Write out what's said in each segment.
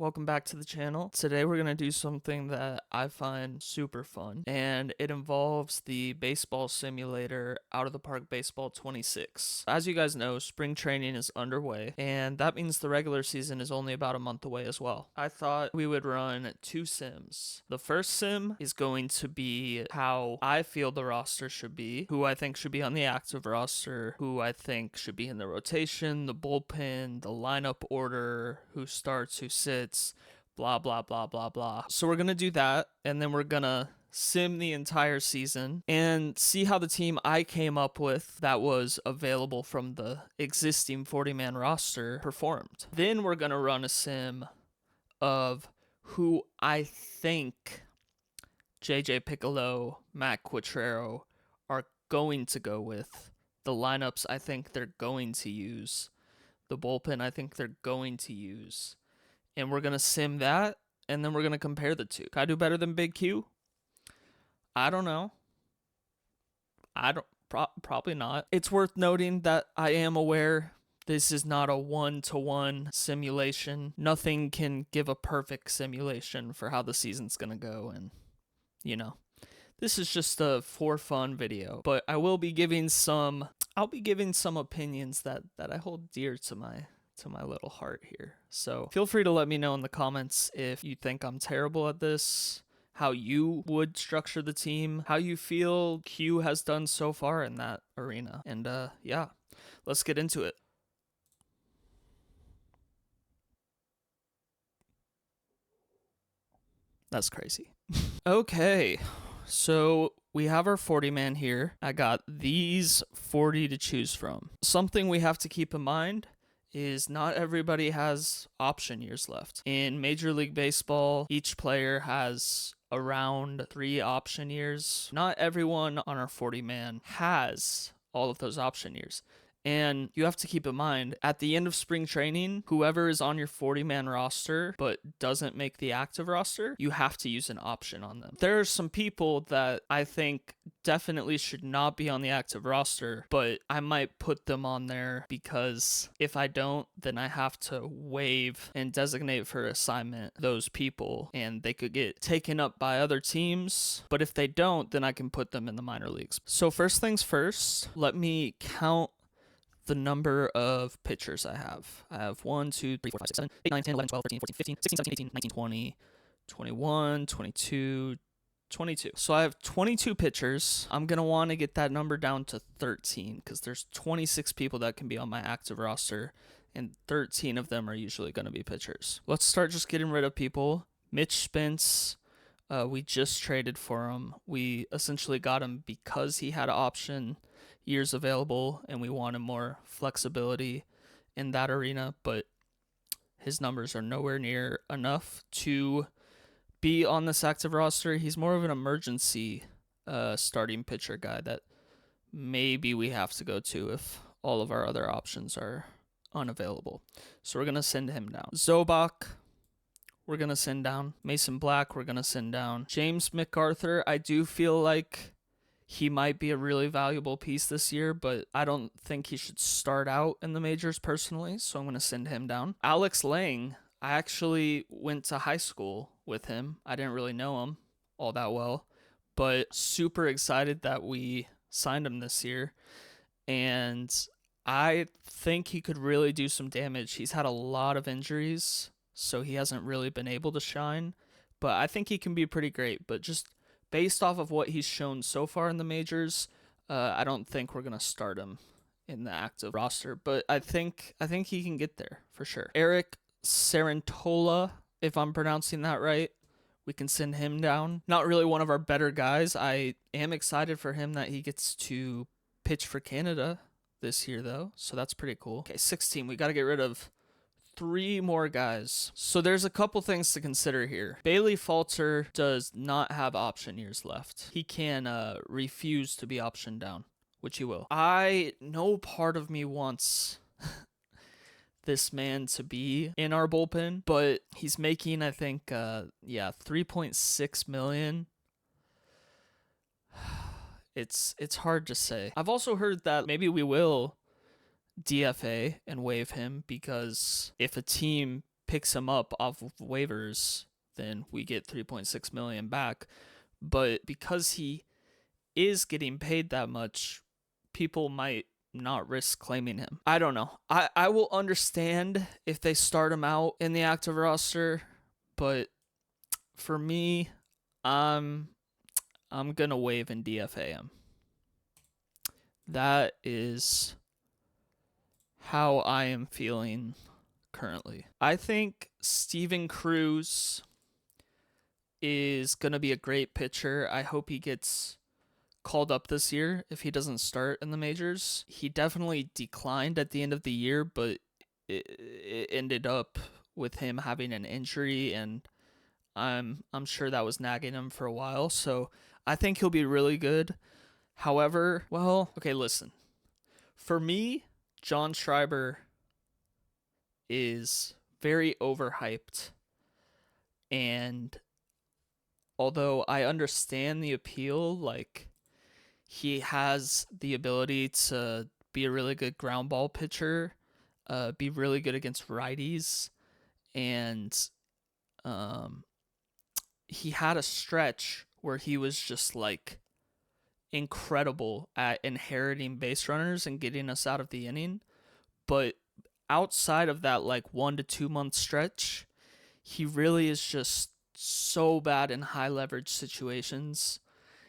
Welcome back to the channel. Today we're going to do something that I find super fun, and it involves the baseball simulator Out of the Park Baseball 26. As you guys know, spring training is underway, and that means the regular season is only about a month away as well. I thought we would run two sims. The first sim is going to be how I feel the roster should be, who I think should be on the active roster, who I think should be in the rotation, the bullpen, the lineup order, who starts, who sits, blah, blah, blah, blah, blah. So we're going to do that, and then we're going to sim the entire season and see how the team I came up with that was available from the existing 40-man roster performed. Then we're going to run a sim of who I think JJ Piccolo, Matt Quatrero are going to go with, the lineups I think they're going to use, the bullpen I think they're going to use. And we're going to sim that, and then we're going to compare the two. Can I do better than Big Q? I don't know. Probably not. It's worth noting that I am aware this is not a one-to-one simulation. Nothing can give a perfect simulation for how the season's going to go, and, you know, this is just a for fun video. But I will be giving some opinions that I hold dear to my little heart here. So feel free to let me know in the comments if you think I'm terrible at this, how you would structure the team, how you feel Q has done so far in that arena. And yeah, let's get into it. That's crazy. Okay, so we have our 40-man here. I got these 40 to choose from. Something we have to keep in mind is not everybody has option years left. In Major League Baseball, each player has around 3 option years. Not everyone on our 40-man has all of those option years. And you have to keep in mind, at the end of spring training, whoever is on your 40-man roster but doesn't make the active roster, you have to use an option on them. There are some people that I think definitely should not be on the active roster, but I might put them on there because if I don't, then I have to waive and designate for assignment those people, and they could get taken up by other teams. But if they don't, then I can put them in the minor leagues. So first things first, let me count the number of pitchers I have. I have 1, 2, 3, 4, 5, 6, 7, 8, 9, 10, 11, 12, 13, 14, 15, 16, 17, 18, 19, 20, 21, 22, 22. So I have 22 pitchers. I'm going to want to get that number down to 13 because there's 26 people that can be on my active roster, and 13 of them are usually going to be pitchers. Let's start just getting rid of people. Mitch Spence, we just traded for him. We essentially got him because he had an option years available, and we wanted more flexibility in that arena, but his numbers are nowhere near enough to be on this active roster. He's more of an emergency starting pitcher guy that maybe we have to go to if all of our other options are unavailable. So we're going to send him down. Zobach, we're going to send down. Mason Black, we're going to send down. James McArthur, I do feel like he might be a really valuable piece this year, but I don't think he should start out in the majors personally, so I'm going to send him down. Alex Lang, I actually went to high school with him. I didn't really know him all that well, but super excited that we signed him this year, and I think he could really do some damage. He's had a lot of injuries, so he hasn't really been able to shine, but I think he can be pretty great. But just based off of what he's shown so far in the majors, I don't think we're going to start him in the active roster, but I think he can get there for sure. Eric Sarantola, if I'm pronouncing that right, we can send him down. Not really one of our better guys. I am excited for him that he gets to pitch for Canada this year, though, so that's pretty cool. Okay, 16. We got to get rid of 3 more guys. So there's a couple things to consider here. Bailey Falter does not have option years left. He can refuse to be optioned down, which he will. I know part of me wants this man to be in our bullpen, but he's making, I think, 3.6 million. It's hard to say. I've also heard that maybe we will DFA and waive him because if a team picks him up off of waivers, then we get $3.6 million back. But because he is getting paid that much, people might not risk claiming him. I don't know. I will understand if they start him out in the active roster, but for me, I'm gonna waive and DFA him. That is how I am feeling currently. I think Steven Cruz is gonna be a great pitcher. I hope he gets called up this year if he doesn't start in the majors. He definitely declined at the end of the year, but it ended up with him having an injury, and I'm sure that was nagging him for a while. So I think he'll be really good. However, well, okay, listen. For me, John Schreiber is very overhyped, and although I understand the appeal, like, he has the ability to be a really good ground ball pitcher, be really good against righties, and he had a stretch where he was just like incredible at inheriting base runners and getting us out of the inning. But outside of that like 1 to 2 month stretch, he really is just so bad in high leverage situations.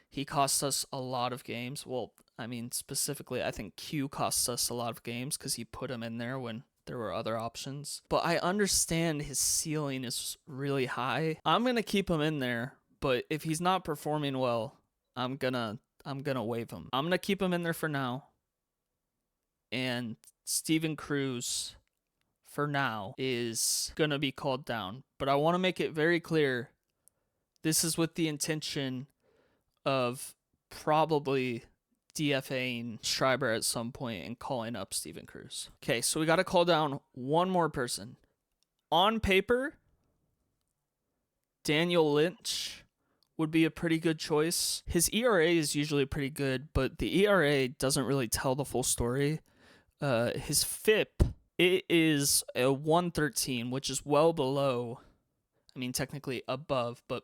He cost us a lot of games. Well, I mean, specifically, I think Q costs us a lot of games because he put him in there when there were other options. But I understand his ceiling is really high. I'm going to keep him in there, but if he's not performing well, I'm gonna waive him. I'm going to keep him in there for now. And Steven Cruz, for now, is going to be called down. But I want to make it very clear, this is with the intention of probably DFAing Schreiber at some point and calling up Steven Cruz. Okay, so we got to call down one more person. On paper, Daniel Lynch would be a pretty good choice. His ERA is usually pretty good, but the ERA doesn't really tell the full story. His FIP, it is a 113, which is well below, I mean, technically above, but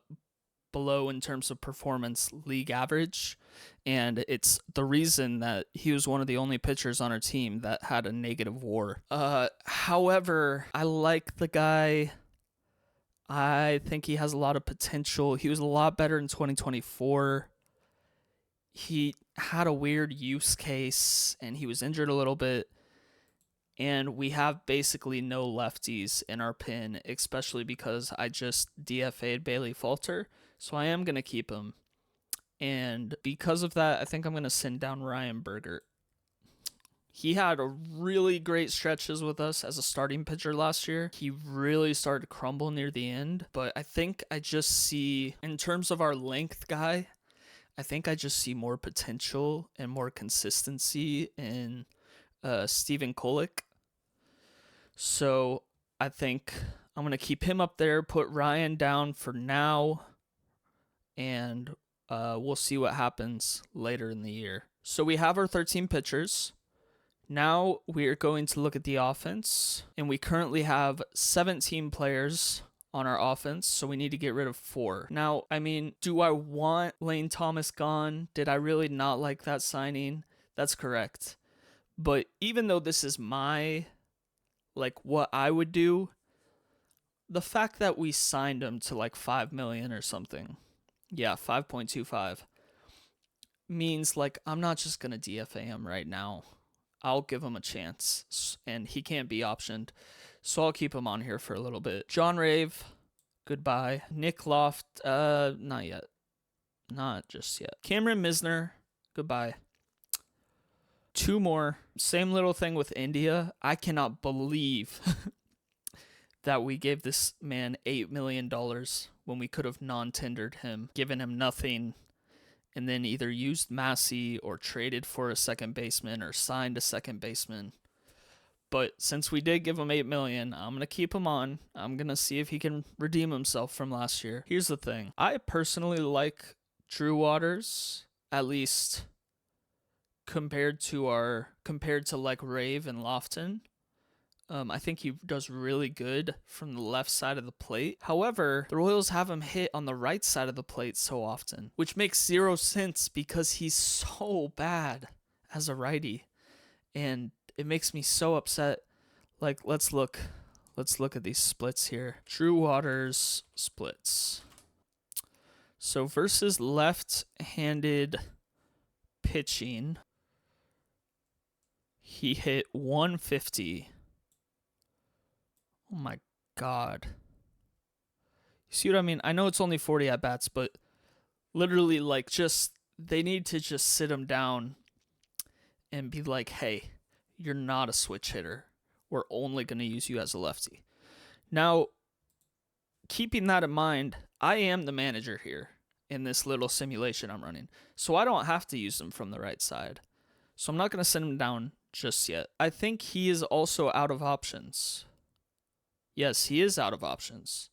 below in terms of performance league average, and it's the reason that he was one of the only pitchers on our team that had a negative WAR. However, I like the guy. I think he has a lot of potential. He was a lot better in 2024. He had a weird use case, and he was injured a little bit. And we have basically no lefties in our pin, especially because I just DFA'd Bailey Falter. So I am going to keep him. And because of that, I think I'm going to send down Ryan Bergert. He had a really great stretches with us as a starting pitcher last year. He really started to crumble near the end. But I think I just see, in terms of our length guy, I think I just see more potential and more consistency in Steven Kolick. So I think I'm going to keep him up there, put Ryan down for now, and we'll see what happens later in the year. So we have our 13 pitchers. Now we are going to look at the offense, and we currently have 17 players on our offense, so we need to get rid of 4. Now, I mean, do I want Lane Thomas gone? Did I really not like that signing? That's correct. But even though this is my, like, what I would do, the fact that we signed him to like $5 million or something, yeah, 5.25, means like I'm not just going to DFA him right now. I'll give him a chance, and he can't be optioned, so I'll keep him on here for a little bit. John Rave, goodbye. Nick Loft, not yet. Not just yet. Cameron Misner, goodbye. 2 more. Same little thing with India. I cannot believe that we gave this man $8 million when we could have non-tendered him, given him nothing, and then either used Massey or traded for a second baseman or signed a second baseman. But since we did give him $8 million, I'm going to keep him on. I'm going to see if he can redeem himself from last year. Here's the thing. I personally like Drew Waters, at least compared to like Rave and Lofton. I think he does really good from the left side of the plate. However, the Royals have him hit on the right side of the plate so often, which makes zero sense because he's so bad as a righty. And it makes me so upset. Like, let's look at these splits here. Drew Waters splits. So versus left-handed pitching, he hit 150. Oh my God. You see what I mean? I know it's only 40 at-bats, but literally, like, just, they need to just sit him down and be like, hey, you're not a switch hitter. We're only going to use you as a lefty. Now, keeping that in mind, I am the manager here in this little simulation I'm running. So I don't have to use him from the right side. So I'm not going to send him down just yet. I think he is also out of options. Yes, he is out of options.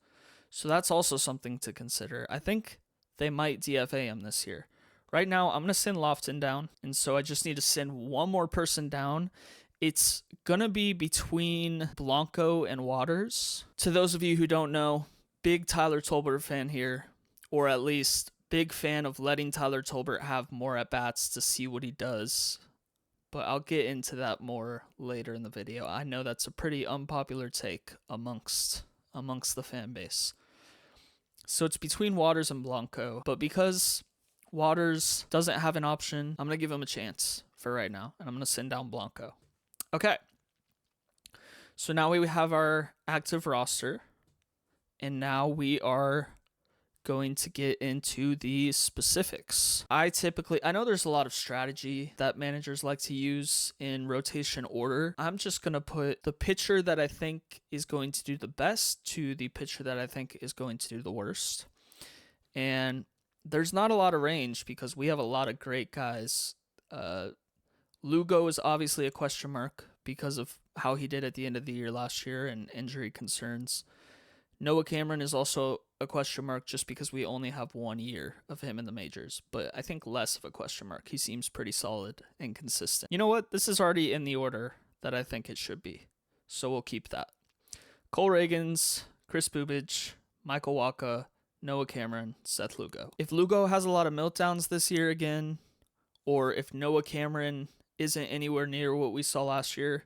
So that's also something to consider. I think they might DFA him this year. Right now, I'm going to send Lofton down, and so I just need to send one more person down. It's going to be between Blanco and Waters. To those of you who don't know, big Tyler Tolbert fan here, or at least big fan of letting Tyler Tolbert have more at-bats to see what he does. But I'll get into that more later in the video. I know that's a pretty unpopular take amongst the fan base. So it's between Waters and Blanco. But because Waters doesn't have an option, I'm going to give him a chance for right now. And I'm going to send down Blanco. Okay. So now we have our active roster. And now we are going to get into the specifics. I know there's a lot of strategy that managers like to use in rotation order. I'm just going to put the pitcher that I think is going to do the best to the pitcher that I think is going to do the worst. And there's not a lot of range because we have a lot of great guys. Lugo is obviously a question mark because of how he did at the end of the year last year and injury concerns. Noah Cameron is also a question mark just because we only have 1 year of him in the majors, but I think less of a question mark. He seems pretty solid and consistent. You know what? This is already in the order that I think it should be, so we'll keep that. Cole Reagans, Chris Bubich, Michael Wacha, Noah Cameron, Seth Lugo. If Lugo has a lot of meltdowns this year again, or if Noah Cameron isn't anywhere near what we saw last year,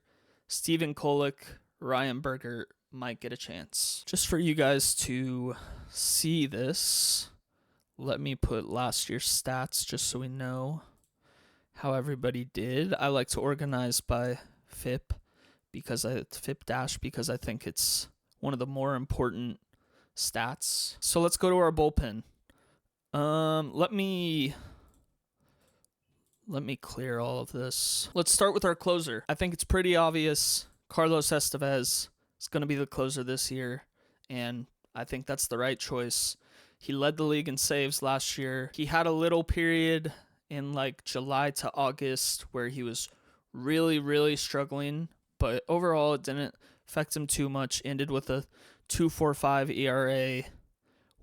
Steven Kolick, Ryan Berger might get a chance. Just for you guys to see this, let me put last year's stats just so we know how everybody did. I like to organize by FIP because I think it's one of the more important stats. So let's go to our bullpen. Let me clear all of this. Let's start with our closer. I think it's pretty obvious Carlos Estevez is going to be the closer this year, and I think that's the right choice. He led the league in saves last year. He had a little period in like July to August where he was really, really struggling, but overall it didn't affect him too much. Ended with a 2.45 ERA,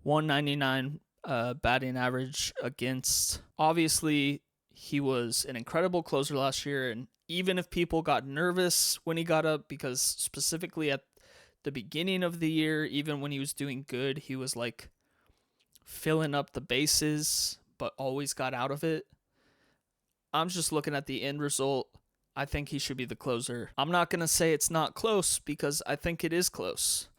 199 batting average against. Obviously, he was an incredible closer last year, and even if people got nervous when he got up, because specifically at the beginning of the year, even when he was doing good, he was like filling up the bases, but always got out of it. I'm just looking at the end result. I think he should be the closer. I'm not going to say it's not close because I think it is close.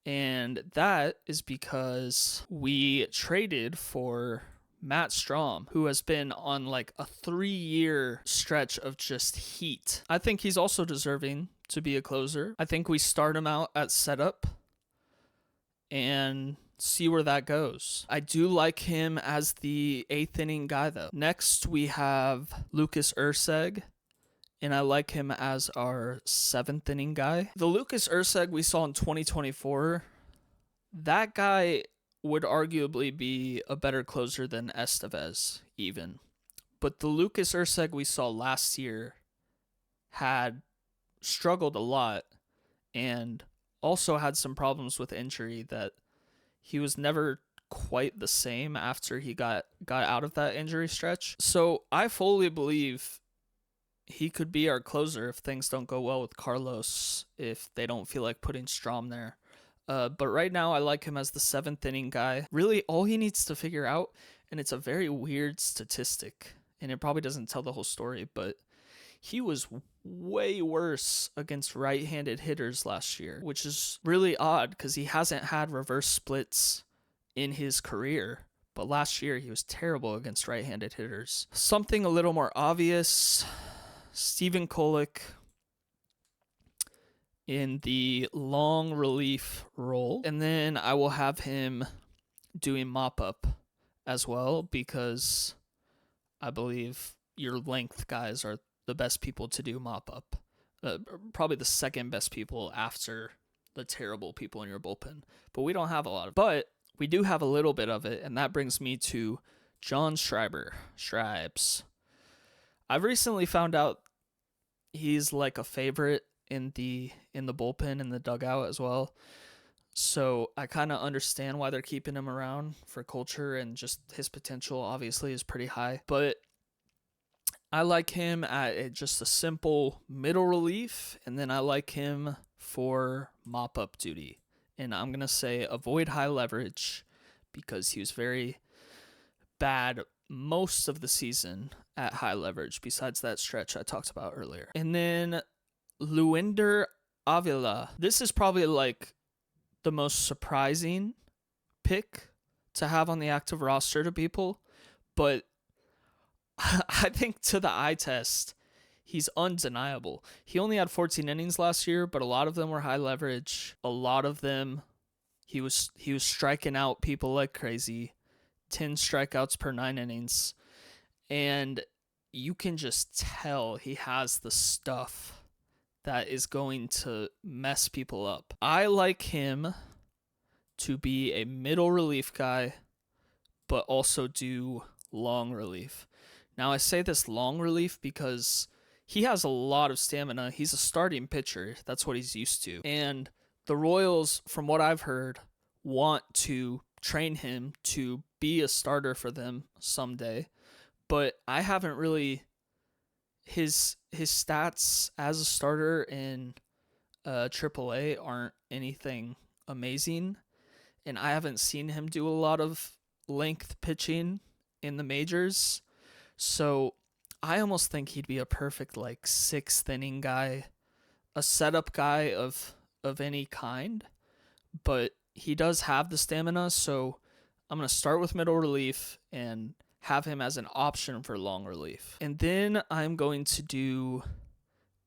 And that is because we traded for Matt Strom, who has been on like a 3-year stretch of just heat. I think he's also deserving to be a closer. I think we start him out at setup and see where that goes. I do like him as the 8th inning guy, though. Next, we have Lucas Erceg, and I like him as our 7th inning guy. The Lucas Erceg we saw in 2024, that guy would arguably be a better closer than Estevez, even. But the Lucas Erceg we saw last year had struggled a lot and also had some problems with injury that he was never quite the same after he got out of that injury stretch. So I fully believe he could be our closer if things don't go well with Carlos, if they don't feel like putting Strom there. But right now, I like him as the 7th inning guy. Really, all he needs to figure out, and it's a very weird statistic, and it probably doesn't tell the whole story, but he was way worse against right-handed hitters last year, which is really odd because he hasn't had reverse splits in his career. But last year, he was terrible against right-handed hitters. Something a little more obvious, Steven Kolek in the long relief role. And then I will have him doing mop-up as well because I believe your length guys are the best people to do mop-up. Probably the second best people after the terrible people in your bullpen. But we don't have a lot of it. But we do have a little bit of it, and that brings me to John Schreiber. Shribes. I've recently found out he's like a favorite in the bullpen, in the dugout as well. So I kind of understand why they're keeping him around for culture, and just his potential obviously is pretty high. But I like him at just a simple middle relief, and then I like him for mop-up duty. And I'm going to say avoid high leverage because he was very bad most of the season at high leverage, besides that stretch I talked about earlier. And then Luinder Avila. This is probably like the most surprising pick to have on the active roster to people, but I think to the eye test, he's undeniable. He only had 14 innings last year, but a lot of them were high leverage. A lot of them, he was striking out people like crazy. 10 strikeouts per 9 innings. And you can just tell he has the stuff that is going to mess people up. I like him to be a middle relief guy, but also do long relief. Now, I say this long relief because he has a lot of stamina. He's a starting pitcher. That's what he's used to. And the Royals, from what I've heard, want to train him to be a starter for them someday. But I haven't really... His stats as a starter in AAA aren't anything amazing. And I haven't seen him do a lot of length pitching in the majors. So I almost think he'd be a perfect like 6th inning guy, a setup guy of any kind, but he does have the stamina, so I'm going to start with middle relief and have him as an option for long relief. And then I'm going to do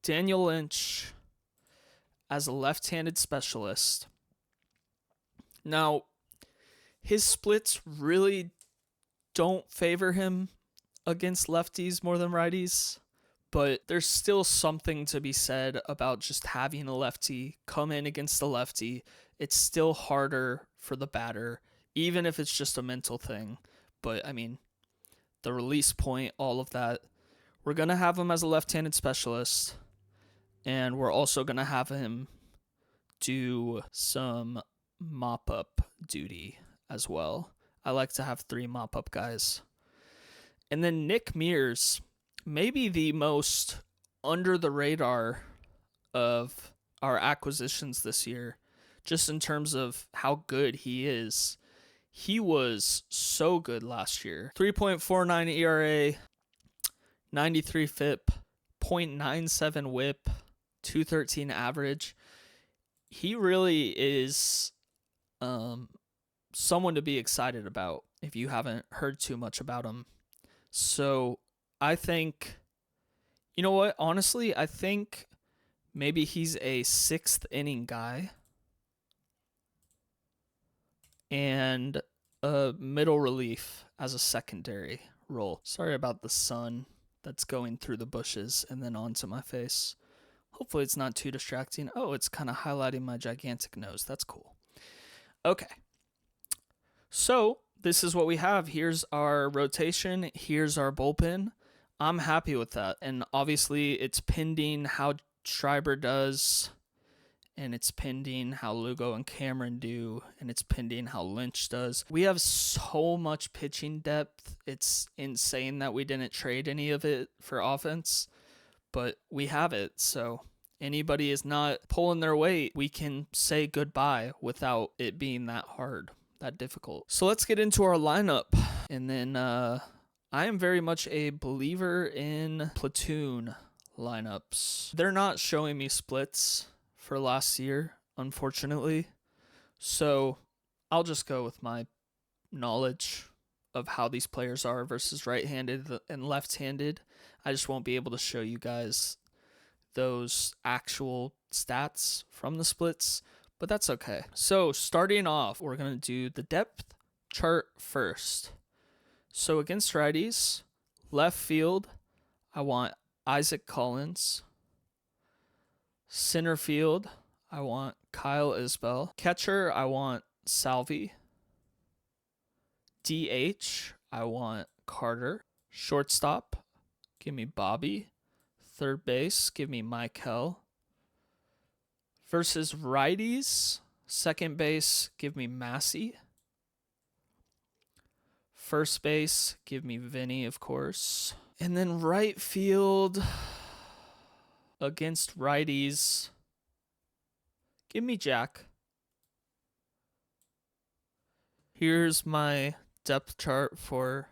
Daniel Lynch as a left-handed specialist. Now, his splits really don't favor him against lefties more than righties, but there's still something to be said about just having a lefty come in against a lefty. It's still harder for the batter, even if it's just a mental thing. But, I mean, the release point, all of that. We're going to have him as a left-handed specialist, and we're also going to have him do some mop-up duty as well. I like to have 3 mop-up guys. And then Nick Mears, maybe the most under the radar of our acquisitions this year, just in terms of how good he is. He was so good last year. 3.49 ERA, 93 FIP, 0.97 WHIP, 213 average. He really is someone to be excited about if you haven't heard too much about him. So I think, you know what? Honestly, I think maybe he's a 6th inning guy and a middle relief as a secondary role. Sorry about the sun that's going through the bushes and then onto my face. Hopefully it's not too distracting. Oh, it's kind of highlighting my gigantic nose. That's cool. Okay. So this is what we have. Here's our rotation. Here's our bullpen. I'm happy with that. And obviously it's pending how Schreiber does, and it's pending how Lugo and Cameron do, and it's pending how Lynch does. We have so much pitching depth. It's insane that we didn't trade any of it for offense. but we have it. So anybody is not pulling their weight, we can say goodbye without it being that hard, that difficult. So let's get into our lineup. And then I am very much a believer in platoon lineups. They're not showing me splits for last year, unfortunately. So I'll just go with my knowledge of how these players are versus right-handed and left-handed. I just won't be able to show you guys those actual stats from the splits, but that's okay. So starting off, we're going to do the depth chart first. So against righties, left field, I want Isaac Collins. Center field, I want Kyle Isbell. Catcher, I want Salvi. DH, I want Carter. Shortstop, give me Bobby. Third base, give me Michael. Versus righties, second base, give me Massey. First base, give me Vinny, of course. And then right field, against righties, give me Jack. Here's my depth chart for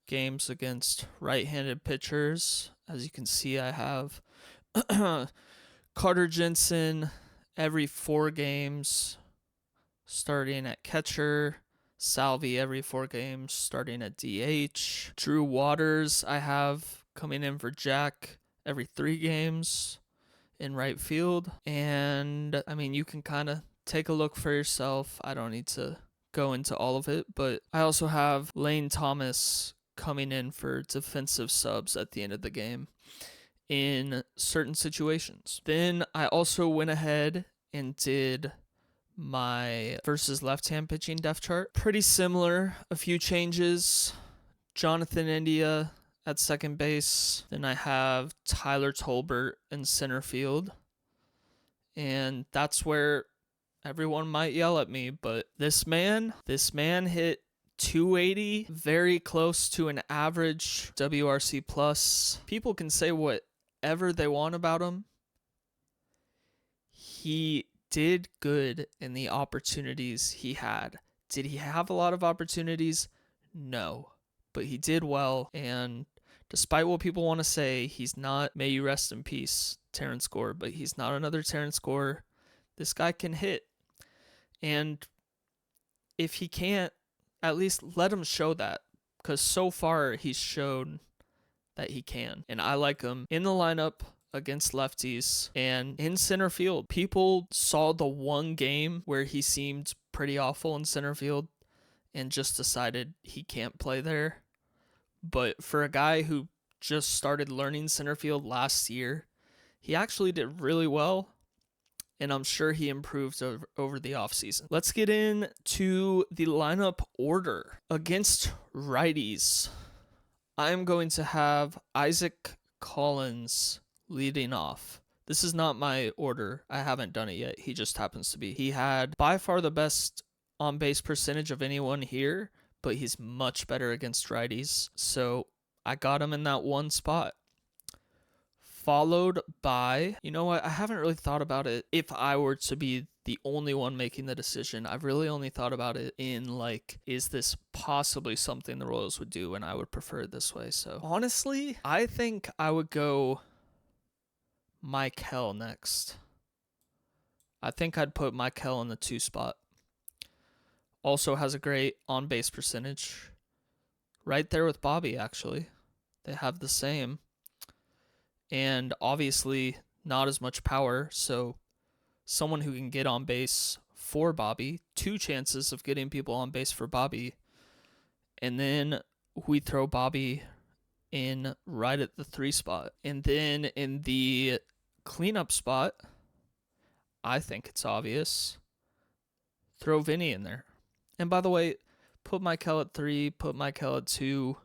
games against right-handed pitchers. As you can see, I have Carter Jensen every 4 games starting at catcher. Salvi every 4 games starting at DH. Drew Waters I have coming in for Jack every 3 games in right field. And I mean, you can kind of take a look for yourself. I don't need to go into all of it, but I also have Lane Thomas coming in for defensive subs at the end of the game in certain situations. Then I also went ahead and did my versus left-hand pitching depth chart. Pretty similar, a few changes. Jonathan India at second base. Then I have Tyler Tolbert in center field. And that's where everyone might yell at me, but this man hit 280, very close to an average WRC plus. People can say whatever they want about him. He did good in the opportunities he had. Did he have a lot of opportunities? No. But he did well, and despite what people want to say, he's not, may you rest in peace, Terrence Gore, but he's not another Terrence Gore. This guy can hit. And if he can't, at least let him show that, because so far he's shown that he can. And I like him in the lineup against lefties and in center field. People saw the one game where he seemed pretty awful in center field and just decided he can't play there. But for a guy who just started learning center field last year, he actually did really well. And I'm sure he improved over the offseason. Let's get into the lineup order. Against righties, I'm going to have Isaac Collins leading off. This is not my order. I haven't done it yet. He just happens to be. He had by far the best on-base percentage of anyone here, but he's much better against righties. So I got him in that one spot. Followed by, you know what, I haven't really thought about it if I were to be the only one making the decision. I've really only thought about it in like, is this possibly something the Royals would do, and I would prefer it this way. So honestly, I think I would go Michael next. I think I'd put Michael in the 2 spot. Also has a great on-base percentage. Right there with Bobby, actually. They have the same. And obviously not as much power, so someone who can get on base for Bobby, 2 chances of getting people on base for Bobby, and then we throw Bobby in right at the 3 spot. And then in the cleanup spot, I think it's obvious, throw Vinny in there. And by the way, put Michael at 3, put Michael at 2.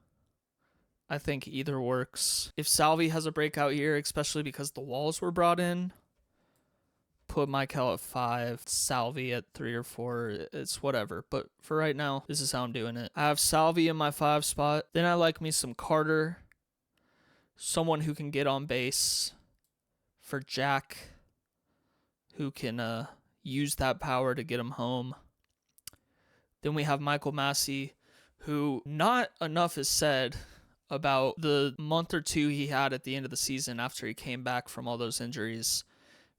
I think either works. If Salvi has a breakout year, especially because the walls were brought in, put Michael at 5, Salvi at 3 or 4. It's whatever. But for right now, this is how I'm doing it. I have Salvi in my 5 spot. Then I like me some Carter. someone who can get on base for Jack, who can use that power to get him home. Then we have Michael Massey, who not enough is said about the month or two he had at the end of the season after he came back from all those injuries.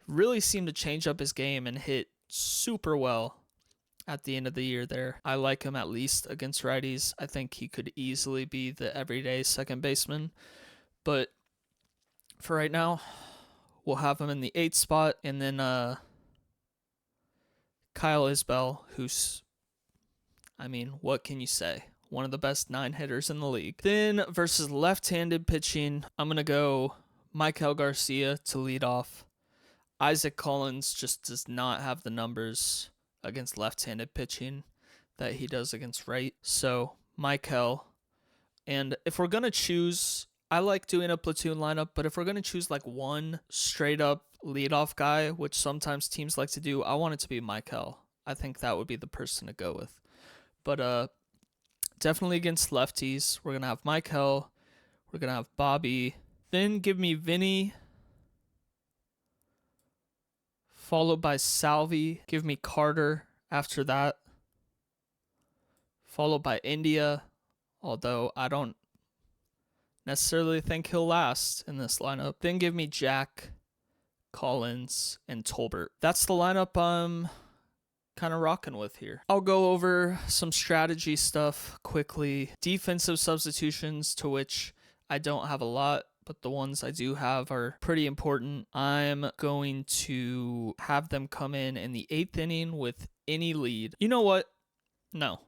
Really seemed to change up his game and hit super well at the end of the year there. I like him at least against righties. I think he could easily be the everyday second baseman. But for right now, we'll have him in the 8th spot. And then Kyle Isbell, who's, I mean, what can you say? One of the best 9 hitters in the league. Then versus left-handed pitching, I'm going to go Maikel Garcia to lead off. Isaac Collins just does not have the numbers against left-handed pitching that he does against right. So Maikel. And if we're going to choose, I like doing a platoon lineup, but if we're going to choose like one straight up leadoff guy, which sometimes teams like to do, I want it to be Maikel. I think that would be the person to go with. But definitely against lefties, we're going to have Maikel. We're going to have Bobby. Then give me Vinny, followed by Salvi. Give me Carter after that, followed by India, although I don't necessarily think he'll last in this lineup. Then give me Jack, Collins, and Tolbert. That's the lineup I'm kind of rocking with here. I'll go over some strategy stuff quickly. Defensive substitutions, to which I don't have a lot, but the ones I do have are pretty important. I'm going to have them come in the 8th inning with any lead. You know what? No.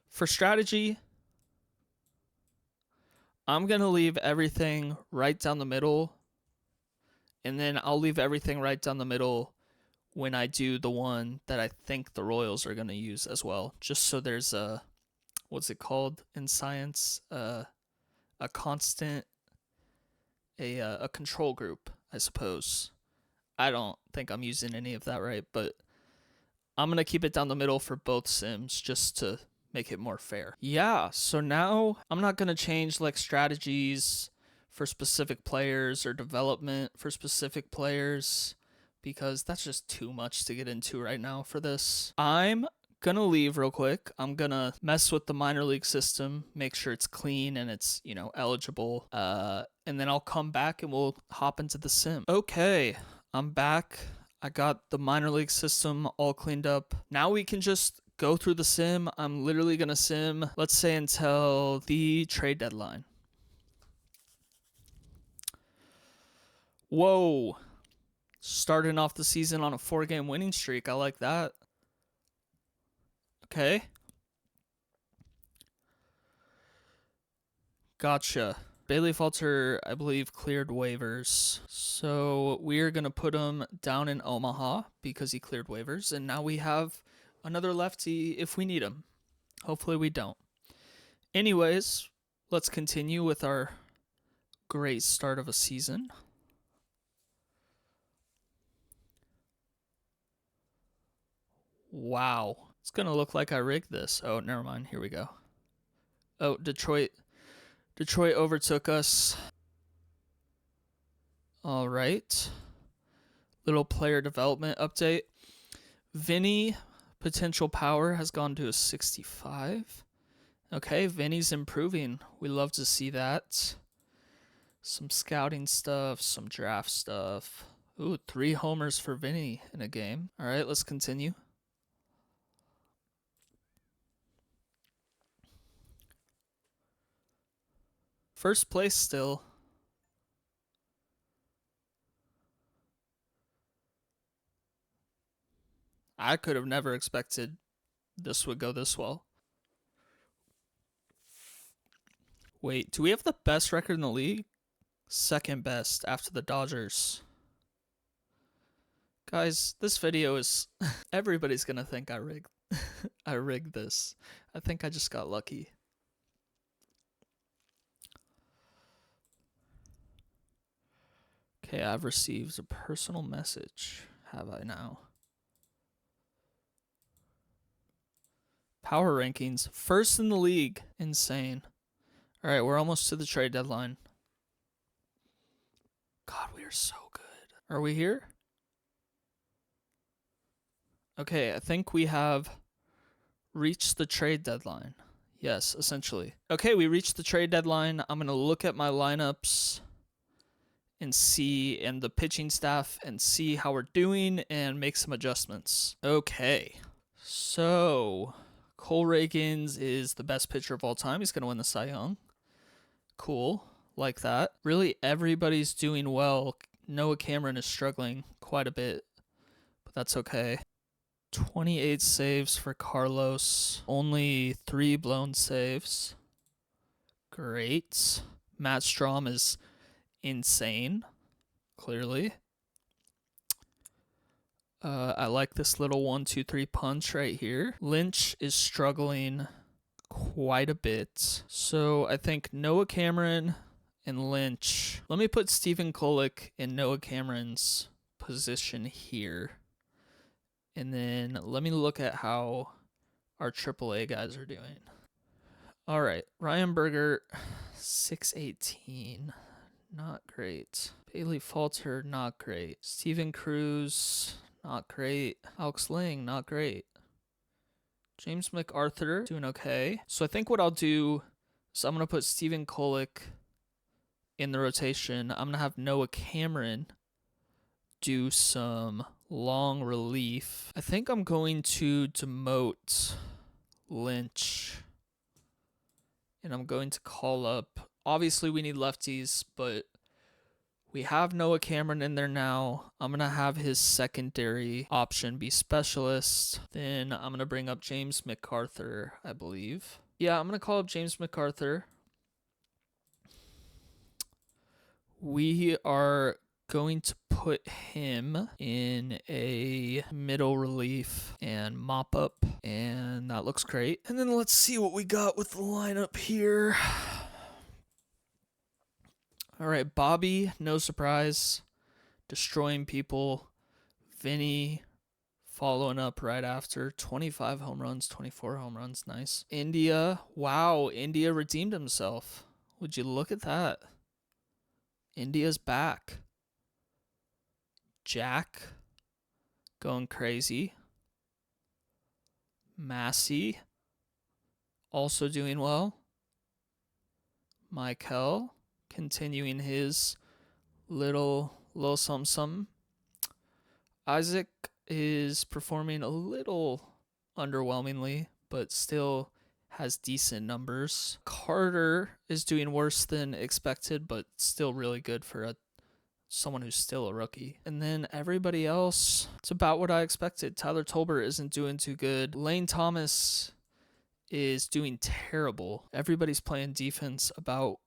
For strategy, I'm going to leave everything right down the middle, and then I'll leave everything right down the middle when I do the one that I think the Royals are going to use as well, just so there's a, what's it called in science? A constant, a control group, I suppose. I don't think I'm using any of that right, but I'm going to keep it down the middle for both sims just to make it more fair. Yeah, so now I'm not going to change like strategies for specific players or development for specific players because that's just too much to get into right now for this. I'm going to leave real quick. I'm going to mess with the minor league system, make sure it's clean and it's, eligible. And then I'll come back and we'll hop into the sim. Okay, I'm back. I got the minor league system all cleaned up. Now we can just go through the sim. I'm literally going to sim, let's say, until the trade deadline. Whoa. Starting off the season on a 4-game winning streak. I like that. Okay. Gotcha. Bailey Falter, I believe, cleared waivers. So we're going to put him down in Omaha because he cleared waivers. And now we have another lefty if we need him. Hopefully we don't. Anyways, let's continue with our great start of a season. Wow. It's going to look like I rigged this. Oh, never mind. Here we go. Oh, Detroit overtook us. All right. Little player development update. Vinny, potential power has gone to a 65. Okay, Vinny's improving. We love to see that. Some scouting stuff, some draft stuff. Ooh, 3 homers for Vinny in a game. All right, let's continue. First place still. I could have never expected this would go this well. Wait, do we have the best record in the league? Second best after the Dodgers. Guys, this video is... everybody's gonna think I rigged this. I think I just got lucky. Okay, I've received a personal message. Have I now? Power rankings. First in the league. Insane. All right, we're almost to the trade deadline. They're so good. Are we here? Okay, I think we have reached the trade deadline. Yes, essentially. Okay, we reached the trade deadline. I'm going to look at my lineups and the pitching staff and see how we're doing and make some adjustments. Okay, so Cole Reagans is the best pitcher of all time. He's going to win the Cy Young. Cool, like that. Really, everybody's doing well. Noah Cameron is struggling quite a bit, but that's okay. 28 saves for Carlos. Only 3 blown saves. Great. Matt Strom is insane, clearly. I like this little 1-2-3 punch right here. Lynch is struggling quite a bit. So I think Noah Cameron and Lynch. Let me put Stephen Kolek in Noah Cameron's position here. And then let me look at how our AAA guys are doing. All right, Ryan Berger, 618. Not great. Bailey Falter, not great. Steven Cruz, not great. Alex Ling, not great. James MacArthur, doing okay. So I think what I'll do is I'm going to put Stephen Kolek in the rotation. I'm going to have Noah Cameron do some long relief. I think I'm going to demote Lynch. And I'm going to call up, obviously we need lefties, but we have Noah Cameron in there now. I'm going to have his secondary option be specialist. Then I'm going to bring up James MacArthur, I believe. Yeah, I'm going to call up James MacArthur. We are going to put him in a middle relief and mop up, and that looks great. And then let's see what we got with the lineup here. All right, Bobby, no surprise, destroying people. Vinny following up right after, 25 home runs, 24 home runs, nice. India, wow, India redeemed himself. Would you look at that? India's back. Jack, going crazy. Massey, also doing well. Michael, continuing his little something. Isaac is performing a little underwhelmingly, but still has decent numbers. Carter is doing worse than expected, but still really good for someone who's still a rookie. And then everybody else, it's about what I expected. Tyler Tolbert isn't doing too good. Lane Thomas is doing terrible. Everybody's playing defense about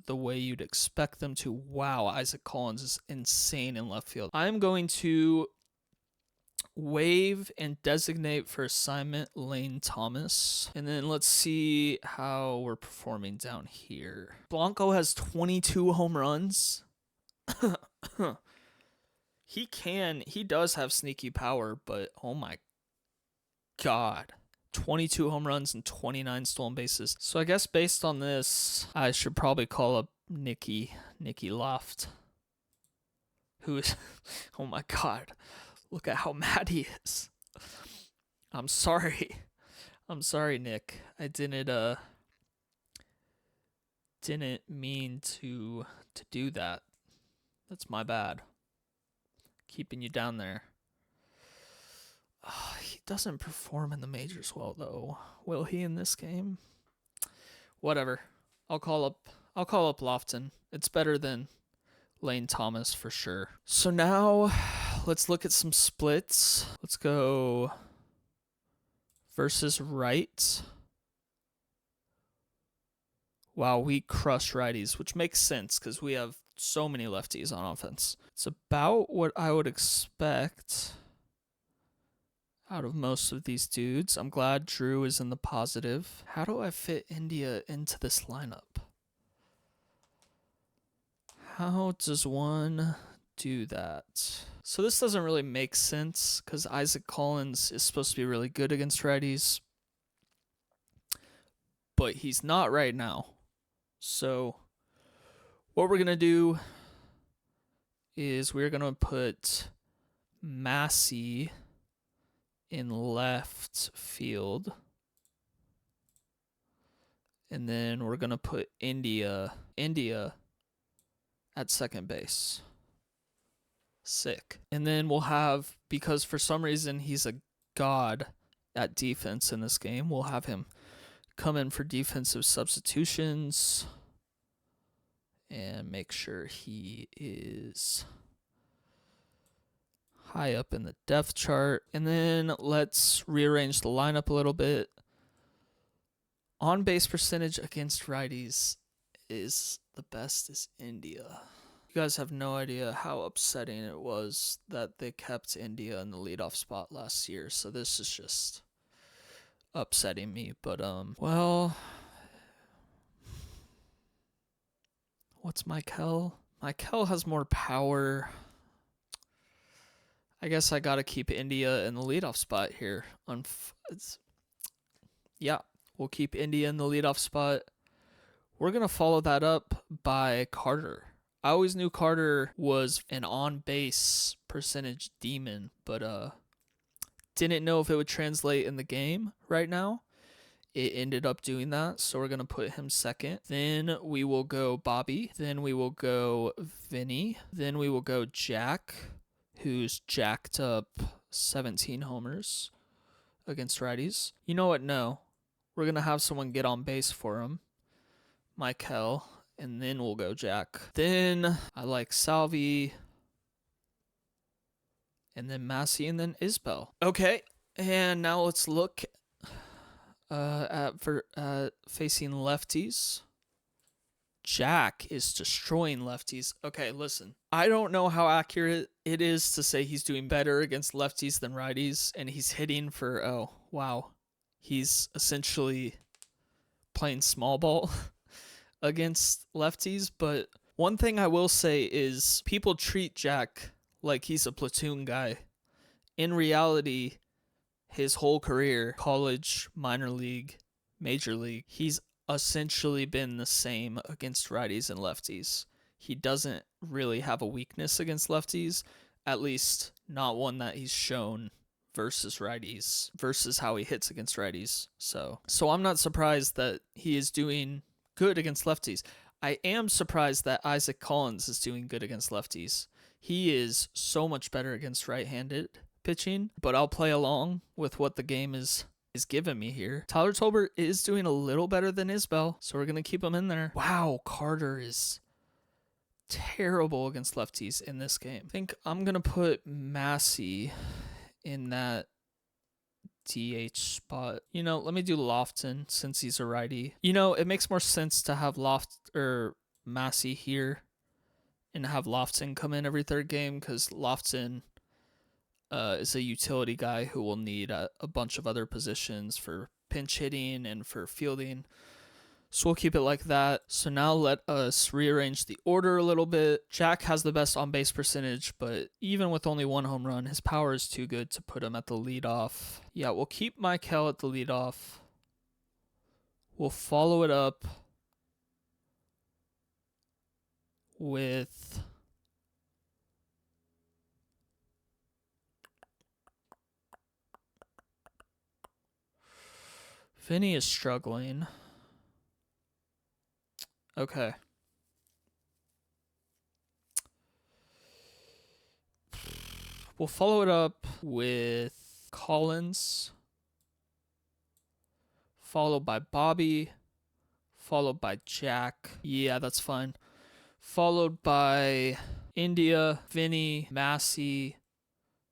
the way you'd expect them to. Wow, Isaac Collins is insane in left field. I'm going to waive and designate for assignment Lane Thomas. And then let's see how we're performing down here. Blanco has 22 home runs. He does have sneaky power, but oh my God. 22 home runs and 29 stolen bases. So I guess based on this, I should probably call up Nicky Loft, who is, oh my God, look at how mad he is. I'm sorry, Nick. I didn't mean to do that. That's my bad. Keeping you down there. He doesn't perform in the majors well, though. Will he in this game? Whatever. I'll call up Lofton. It's better than Lane Thomas for sure. So now let's look at some splits. Let's go versus right. Wow, we crush righties, which makes sense because we have so many lefties on offense. It's about what I would expect out of most of these dudes. I'm glad Drew is in the positive. How do I fit India into this lineup? How does one do that? So this doesn't really make sense because Isaac Collins is supposed to be really good against righties, but he's not right now. So what we're going to do is we're going to put Massey in left field. And then we're going to put India at second base. Sick. And then we'll have, because for some reason he's a god at defense in this game, we'll have him come in for defensive substitutions and make sure he is high up in the depth chart. And then let's rearrange the lineup a little bit. On base percentage against righties is the best is India. You guys have no idea how upsetting it was that they kept India in the leadoff spot last year. So this is just upsetting me. But well, what's Michael? Michael has more power. I guess I gotta keep India in the leadoff spot here. Yeah, we'll keep India in the leadoff spot. We're gonna follow that up by Carter. I always knew Carter was an on-base percentage demon, but didn't know if it would translate in the game right now. It ended up doing that, so we're going to put him second. Then we will go Bobby. Then we will go Vinny. Then we will go Jack, who's jacked up 17 homers against righties. You know what? No. We're going to have someone get on base for him. Michael. And then we'll go Jack. Then I like Salvi. And then Massey. And then Isbell. Okay. And now let's look at facing lefties. Jack is destroying lefties. Okay, listen. I don't know how accurate it is to say he's doing better against lefties than righties. And he's hitting for, oh, wow. He's essentially playing small ball against lefties, but one thing I will say is people treat Jack like he's a platoon guy. In reality, his whole career, college, minor league, major league, he's essentially been the same against righties and lefties. He doesn't really have a weakness against lefties, at least not one that he's shown versus righties, versus how he hits against righties. So I'm not surprised that he is doing good against lefties. I am surprised that Isaac Collins is doing good against lefties. He is so much better against right-handed pitching, but I'll play along with what the game is giving me here. Tyler Tolbert is doing a little better than Isbell, so we're going to keep him in there. Wow, Carter is terrible against lefties in this game. I think I'm going to put Massey in that DH spot. You know, let me do Lofton since he's a righty. You know, it makes more sense to have Massey here and have Lofton come in every third game because Lofton is a utility guy who will need a bunch of other positions for pinch hitting and for fielding. So we'll keep it like that. So now let us rearrange the order a little bit. Jack has the best on-base percentage, but even with only one home run, his power is too good to put him at the leadoff. Yeah, we'll keep Michael at the leadoff. We'll follow it up with Vinny is struggling. Okay. We'll follow it up with Collins, followed by Bobby, followed by Jack. Yeah, that's fine. Followed by India, Vinny, Massey,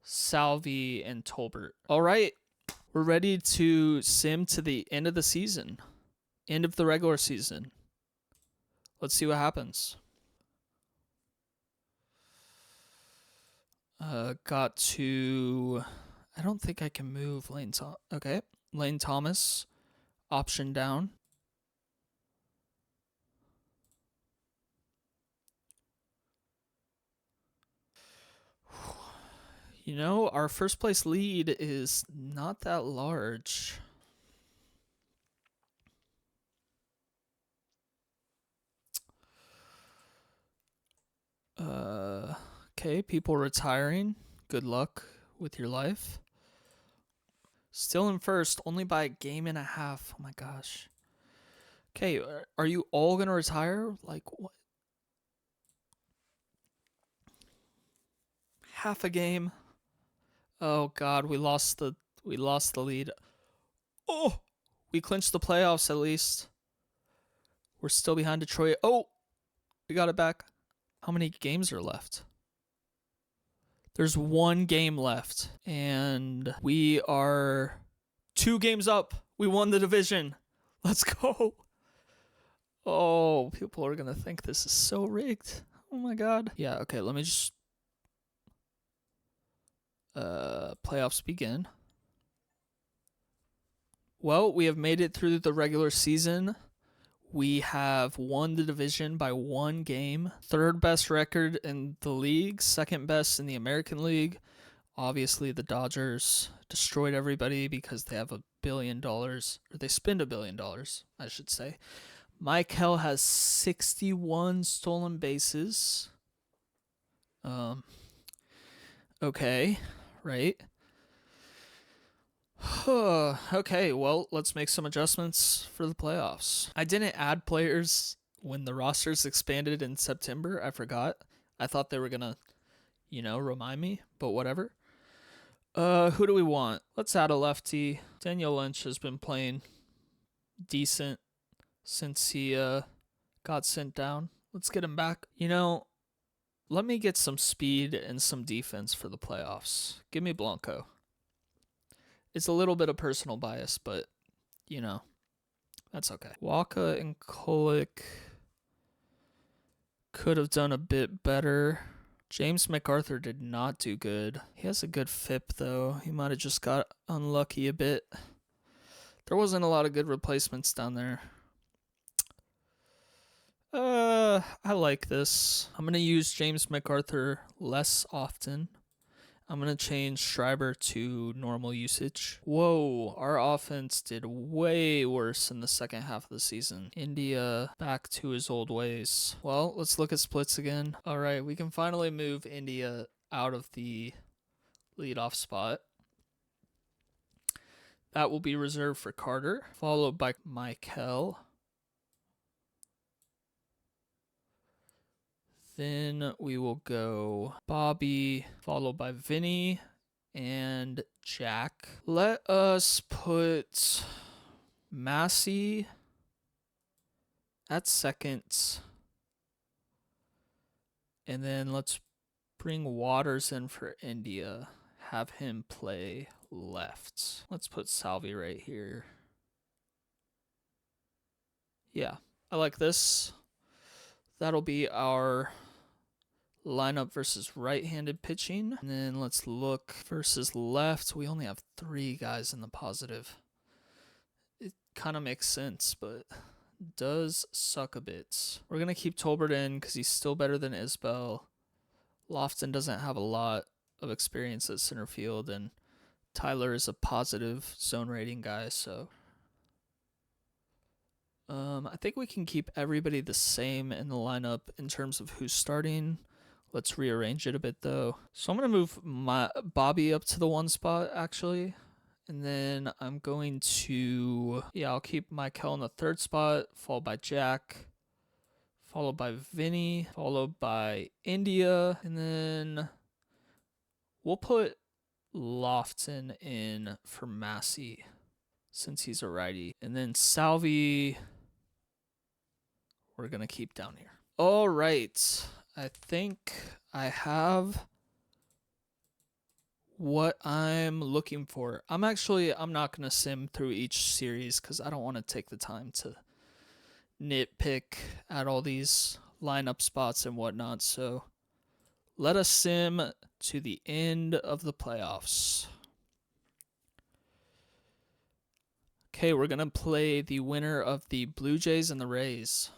Salvi, and Tolbert. All right, we're ready to sim to the end of the season, end of the regular season. Let's see what happens. Got to... I don't think I can move Lane Thomas. Okay, Lane Thomas, option down. You know, our first place lead is not that large. Okay, people retiring. Good luck with your life. Still in first, only by a game and a half. Oh my gosh. Okay, are you all gonna retire? Like what? Half a game. Oh god, we lost the lead. Oh, we clinched the playoffs at least. We're still behind Detroit. Oh, we got it back. How many games are left? There's one game left, and we are 2 games up. We won the division. Let's go. Oh, people are going to think this is so rigged. Oh my god. Yeah, okay, let me just playoffs begin. Well, we have made it through the regular season. We have won the division by 1 game. 3rd best record in the league, 2nd best in the American League. Obviously, the Dodgers destroyed everybody because they have $1 billion, or they spend $1 billion, I should say. Michael has 61 stolen bases. Okay, right. Okay, well, let's make some adjustments for the playoffs. I didn't add players when the rosters expanded in September. I forgot. I thought they were gonna, remind me, but whatever. Who do we want? Let's add a lefty. Daniel Lynch has been playing decent since he got sent down. Let's get him back. Let me get some speed and some defense for the playoffs. Give me Blanco. It's a little bit of personal bias, but, that's okay. Waka and Kolek could have done a bit better. James MacArthur did not do good. He has a good FIP, though. He might have just got unlucky a bit. There wasn't a lot of good replacements down there. I like this. I'm going to use James MacArthur less often. I'm going to change Schreiber to normal usage. Whoa, our offense did way worse in the second half of the season. India back to his old ways. Well, let's look at splits again. All right, we can finally move India out of the leadoff spot. That will be reserved for Carter, followed by Michael. Then we will go Bobby, followed by Vinny and Jack. Let us put Massey at second. And then let's bring Waters in for India. Have him play left. Let's put Salvi right here. Yeah, I like this. That'll be our lineup versus right-handed pitching. And then let's look versus left. We only have 3 guys in the positive. It kind of makes sense, but does suck a bit. We're going to keep Tolbert in because he's still better than Isbell. Lofton doesn't have a lot of experience at center field, and Tyler is a positive zone rating guy, so I think we can keep everybody the same in the lineup in terms of who's starting. Let's rearrange it a bit, though. So I'm going to move my Bobby up to the 1 spot, actually. And then I'm going to, I'll keep Michael in the 3rd spot, followed by Jack, followed by Vinny, followed by India. And then we'll put Lofton in for Massey since he's a righty. And then Salvi, we're going to keep down here. All right. I think I have what I'm looking for. I'm not going to sim through each series because I don't want to take the time to nitpick at all these lineup spots and whatnot. So let us sim to the end of the playoffs. Okay, we're going to play the winner of the Blue Jays and the Rays.